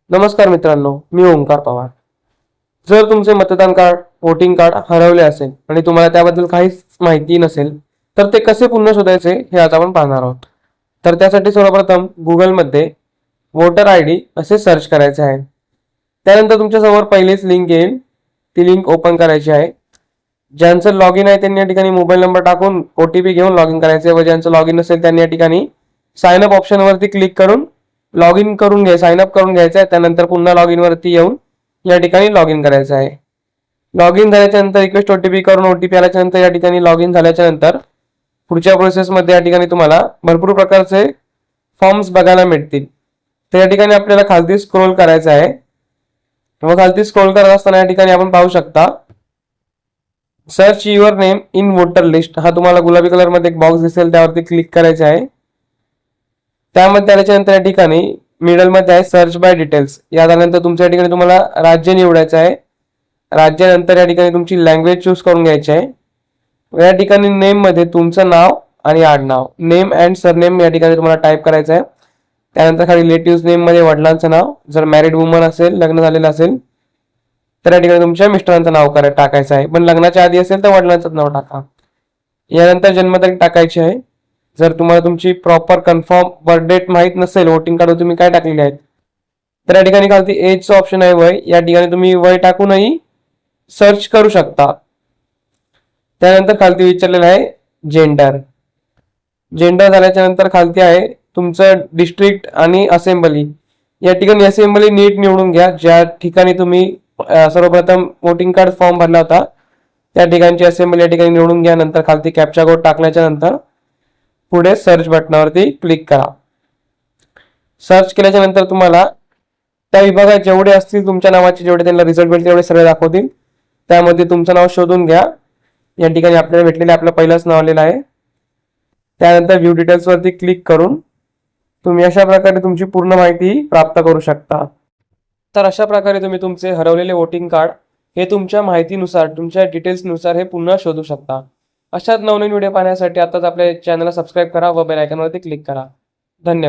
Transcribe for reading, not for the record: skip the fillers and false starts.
नमस्कार मित्रांनो, मी ओंकार पवार। जर तुमचे मतदान कार्ड, वोटिंग कार्ड हरवले असेल आणि तुम्हाला त्याबद्दल काहीच माहिती नसेल, तर ते कसे पुन्हा शोधायचे हे आज आपण पाहणार आहोत। तर त्यासाठी सर्वप्रथम गुगलमध्ये वोटर आयडी असे सर्च करायचे आहे। त्यानंतर तुमच्या समोर पहिलीच लिंक येईल, ती लिंक ओपन करायची आहे। ज्यांचं लॉग इन आहे त्यांनी या ठिकाणी मोबाईल नंबर टाकून OTP घेऊन लॉग इन करायचे व ज्यांचं लॉग इन नसेल त्यांनी या ठिकाणी साइन अप ऑप्शनवरती क्लिक करून लॉग इन करून घ्या, साइन अप करून घ्यायचं आहे। त्यानंतर पुन्हा लॉग इन वरती येऊन या ठिकाणी लॉग इन करायचं आहे। लॉग इन झाल्याच्या नंतर रिक्वेस्ट OTP करून OTP आल्याच्या नंतर या ठिकाणी लॉग इन झाल्याच्या नंतर पुढच्या प्रोसेसमध्ये या ठिकाणी तुम्हाला भरपूर प्रकारचे फॉर्म्स बघायला मिळतील। तर या ठिकाणी आपल्याला खालती स्क्रोल करायचं आहे व खालती स्क्रोल करत असताना या ठिकाणी आपण पाहू शकता search your name in voter list हा तुम्हाला गुलाबी कलर मध्ये एक बॉक्स दिसेल, त्यावरती क्लिक करायचे आहे। त्यामध्ये आल्याच्यानंतर या ठिकाणी मिडल मध्ये आहे सर्च बाय डिटेल्स, या झाल्यानंतर तुमच्या ठिकाणी तुम्हाला राज्य निवडायचं आहे। राज्यानंतर या ठिकाणी तुमची लँग्वेज चूज करून घ्यायची आहे। या ठिकाणी नेम मध्ये तुमचं नाव आणि आडनाव, नेम अँड सरनेम या ठिकाणी तुम्हाला टाईप करायचं आहे। त्यानंतर खाली रिलेटिव्ह नेम मध्ये वडिलांचं नाव, जर मॅरिड वुमन असेल, लग्न झालेलं असेल तर या ठिकाणी तुमच्या मिस्टरांचं नाव टाकायचं आहे, पण लग्नाच्या आधी असेल तर वडिलांचं नाव टाका। यानंतर जन्मतारीख टाकायची आहे। जर तुम्हाला तुमची प्रॉपर कन्फर्म बर्थ डेट माहित नसेल, वोटिंग कार्ड तुम्ही काय टाकलेले आहेत, तर या ठिकाणी खालती एजचं ऑप्शन आहे वय, या ठिकाणी तुम्ही वय टाकूनही सर्च करू शकता। त्यानंतर खालती विचारलेलं आहे जेंडर, जेंडर झाल्याच्या नंतर खालती आहे तुमचं डिस्ट्रिक्ट आणि असेंब्ली। या ठिकाणी असेंब्ली नीट निवडून घ्या, ज्या ठिकाणी तुम्ही सर्वप्रथम वोटिंग कार्ड फॉर्म भरला होता त्या ठिकाणची असेंब्ली या ठिकाणी निवडून घ्या। नंतर खालती कॅप्चा कोड टाकल्याच्या नंतर पुढे सर्च बटनावरती क्लिक करा। सर्च केल्याच्या नंतर तुम्हाला त्या विभागात जेवढे असतील तुमच्या नावाचे, जेवढे त्यांना रिझल्ट भेटतील तेवढे सगळे दाखवतील। त्यामध्ये तुमचं नाव शोधून घ्या। या ठिकाणी आपल्याला भेटलेले आपलं पहिलंच नाव आलेलं आहे। त्यानंतर व्ह्यू डिटेल्स वरती क्लिक करून तुम्ही अशा प्रकारे तुमची पूर्ण माहिती प्राप्त करू शकता। तर अशा प्रकारे तुम्ही तुमचे हरवलेले वोटिंग कार्ड हे तुमच्या माहितीनुसार, तुमच्या डिटेल्सनुसार हे पुन्हा शोधू शकता। अशाच नवनवीन व्हिडिओ पाहण्यासाठी आताच आपल्या चॅनलला सबस्क्राईब करा व बेल आयकॉनवरती क्लिक करा। धन्यवाद।